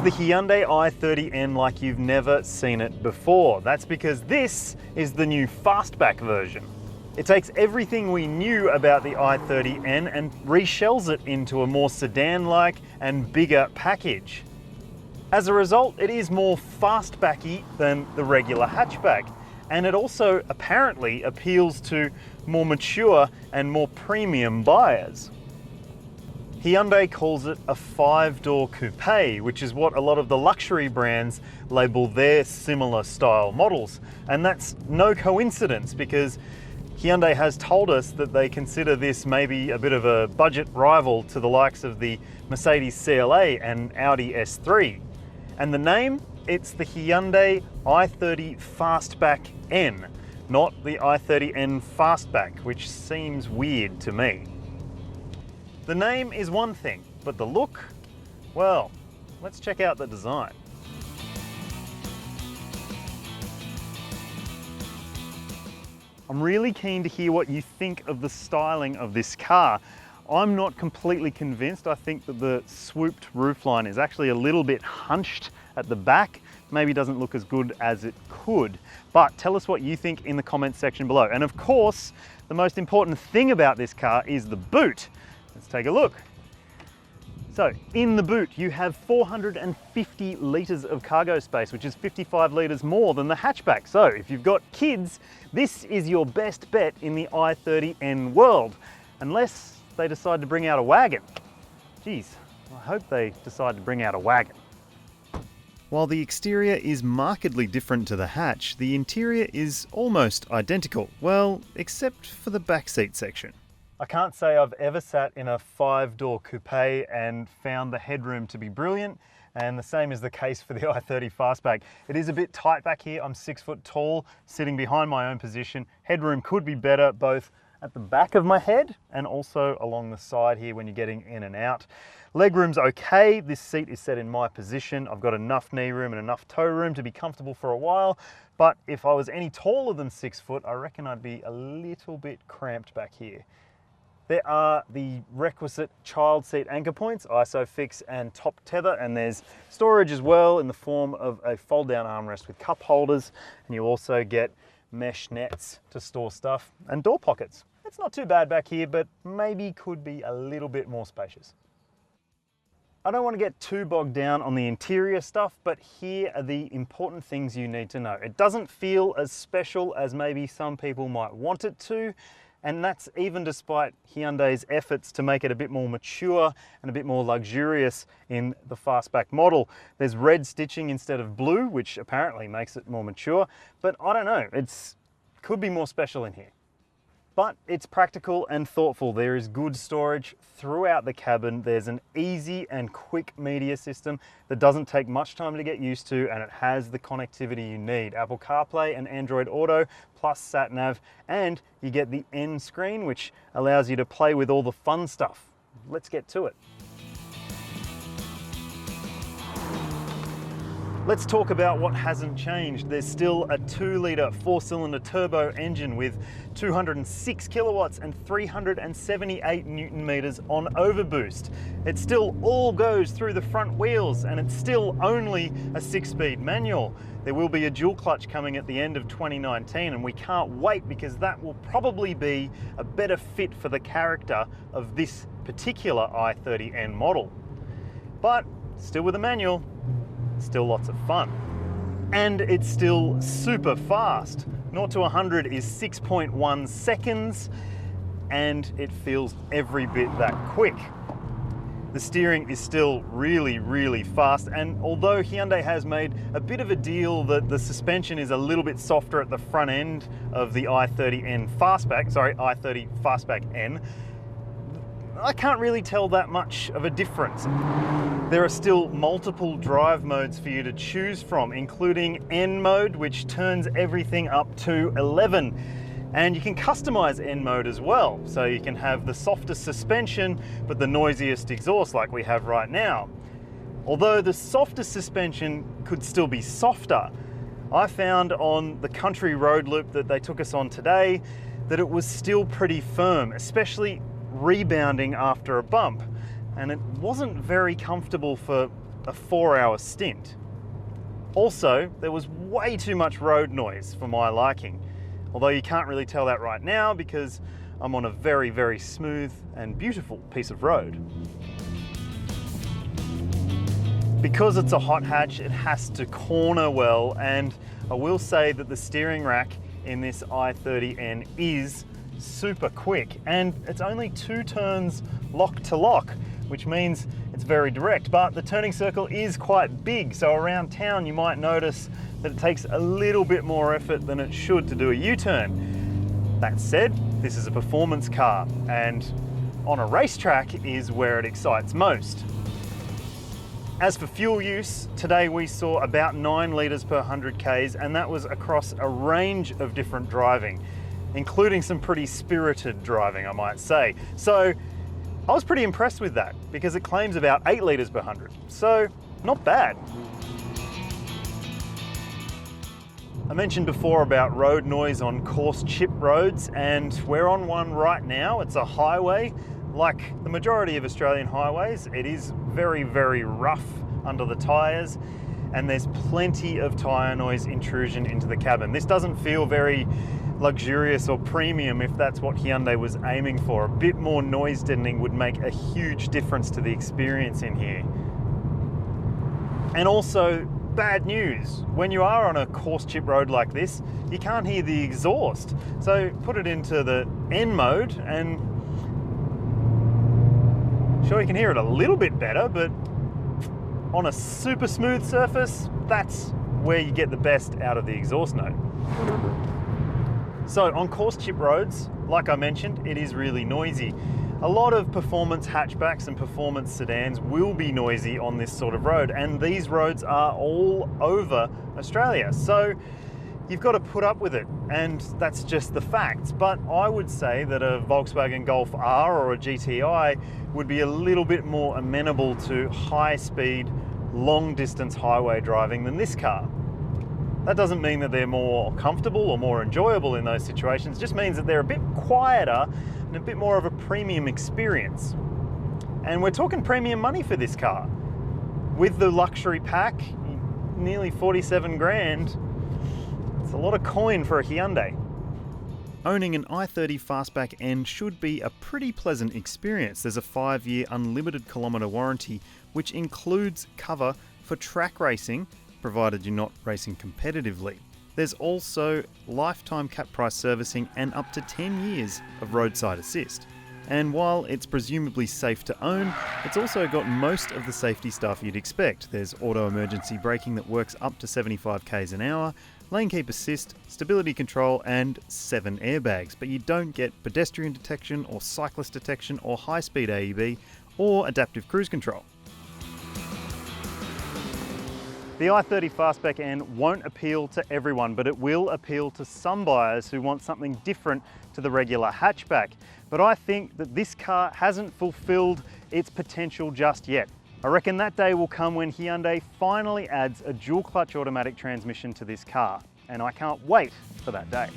the Hyundai i30N like you've never seen it before. That's because this is the new Fastback version. It takes everything we knew about the i30N and reshells it into a more sedan-like and bigger package. As a result, it is more fastbacky than the regular hatchback, and it also apparently appeals to more mature and more premium buyers. Hyundai calls it a 5-door coupe, which is what a lot of the luxury brands label their similar style models. And that's no coincidence, because Hyundai has told us that they consider this maybe a bit of a budget rival to the likes of the Mercedes CLA and Audi S3. And the name? It's the Hyundai i30 Fastback N, not the i30N Fastback, which seems weird to me. The name is one thing, but the look? Well, let's check out the design. I'm really keen to hear what you think of the styling of this car. I'm not completely convinced. I think that the swooped roofline is actually a little bit hunched at the back. Maybe doesn't look as good as it could. But tell us what you think in the comments section below. And of course, the most important thing about this car is the boot. Let's take a look. So in the boot, you have 450 litres of cargo space, which is 55 litres more than the hatchback. So if you've got kids, this is your best bet in the i30N world, unless they decide to bring out a wagon. Geez, I hope they decide to bring out a wagon. While the exterior is markedly different to the hatch, the interior is almost identical. Well, except for the backseat section. I can't say I've ever sat in a 5-door coupe and found the headroom to be brilliant, and the same is the case for the i30 Fastback. It is a bit tight back here. I'm 6 foot tall, sitting behind my own position. Headroom could be better, both at the back of my head and also along the side here when you're getting in and out. Legroom's okay. This seat is set in my position. I've got enough knee room and enough toe room to be comfortable for a while, but if I was any taller than 6 foot, I reckon I'd be a little bit cramped back here. There are the requisite child seat anchor points, ISOFIX and top tether, and there's storage as well in the form of a fold-down armrest with cup holders, and you also get mesh nets to store stuff and door pockets. It's not too bad back here, but maybe could be a little bit more spacious. I don't want to get too bogged down on the interior stuff, but here are the important things you need to know. It doesn't feel as special as maybe some people might want it to, and that's even despite Hyundai's efforts to make it a bit more mature and a bit more luxurious in the Fastback model. There's red stitching instead of blue, which apparently makes it more mature, but I don't know, could be more special in here. But it's practical and thoughtful. There is good storage throughout the cabin. There's an easy and quick media system that doesn't take much time to get used to, and it has the connectivity you need. Apple CarPlay and Android Auto, plus sat-nav, and you get the N screen, which allows you to play with all the fun stuff. Let's get to it. Let's talk about what hasn't changed. There's still a 2-litre 4-cylinder turbo engine with 206 kilowatts and 378 newton meters on overboost. It still all goes through the front wheels, and it's still only a 6-speed manual. There will be a dual clutch coming at the end of 2019, and we can't wait, because that will probably be a better fit for the character of this particular i30N model. But still with a manual, still lots of fun. And it's still super fast. 0 to 100 is 6.1 seconds, and it feels every bit that quick. The steering is still really, really fast, and although Hyundai has made a bit of a deal that the suspension is a little bit softer at the front end of the i30 Fastback N, I can't really tell that much of a difference. There are still multiple drive modes for you to choose from, including N mode, which turns everything up to 11. And you can customize N mode as well. So you can have the softest suspension, but the noisiest exhaust like we have right now. Although the softest suspension could still be softer, I found on the country road loop that they took us on today that it was still pretty firm, especially rebounding after a bump, and it wasn't very comfortable for a 4-hour stint. Also, there was way too much road noise for my liking, although you can't really tell that right now because I'm on a very, very smooth and beautiful piece of road. Because it's a hot hatch, it has to corner well, and I will say that the steering rack in this i30N is super quick, and it's only 2 turns lock to lock, which means it's very direct, but the turning circle is quite big, so around town you might notice that it takes a little bit more effort than it should to do a U-turn. That said, this is a performance car, and on a racetrack is where it excites most. As for fuel use, today we saw about 9 litres per 100 Ks, and that was across a range of different driving, including some pretty spirited driving, I might say. So I was pretty impressed with that because it claims about 8 litres per 100, so not bad. I mentioned before about road noise on coarse chip roads, and we're on one right now. It's a highway. Like the majority of Australian highways, it is very, very rough under the tyres, and there's plenty of tyre noise intrusion into the cabin. This doesn't feel very luxurious or premium if that's what Hyundai was aiming for. A bit more noise deadening would make a huge difference to the experience in here. And also, bad news, when you are on a coarse chip road like this, you can't hear the exhaust. So put it into the N mode and sure, you can hear it a little bit better, but on a super smooth surface, that's where you get the best out of the exhaust note. So on coarse chip roads, like I mentioned, it is really noisy. A lot of performance hatchbacks and performance sedans will be noisy on this sort of road, and these roads are all over Australia. So you've got to put up with it, and that's just the facts. But I would say that a Volkswagen Golf R or a GTI would be a little bit more amenable to high-speed, long-distance highway driving than this car. That doesn't mean that they're more comfortable or more enjoyable in those situations. It just means that they're a bit quieter and a bit more of a premium experience. And we're talking premium money for this car. With the luxury pack, nearly 47 grand, it's a lot of coin for a Hyundai. Owning an i30 Fastback N should be a pretty pleasant experience. There's a 5-year unlimited kilometre warranty, which includes cover for track racing, provided you're not racing competitively. There's also lifetime cap price servicing and up to 10 years of roadside assist. And while it's presumably safe to own, it's also got most of the safety stuff you'd expect. There's auto emergency braking that works up to 75 k's an hour, lane keep assist, stability control, and 7 airbags, but you don't get pedestrian detection or cyclist detection or high-speed AEB or adaptive cruise control. The i30 Fastback N won't appeal to everyone, but it will appeal to some buyers who want something different to the regular hatchback. But I think that this car hasn't fulfilled its potential just yet. I reckon that day will come when Hyundai finally adds a dual clutch automatic transmission to this car, and I can't wait for that day.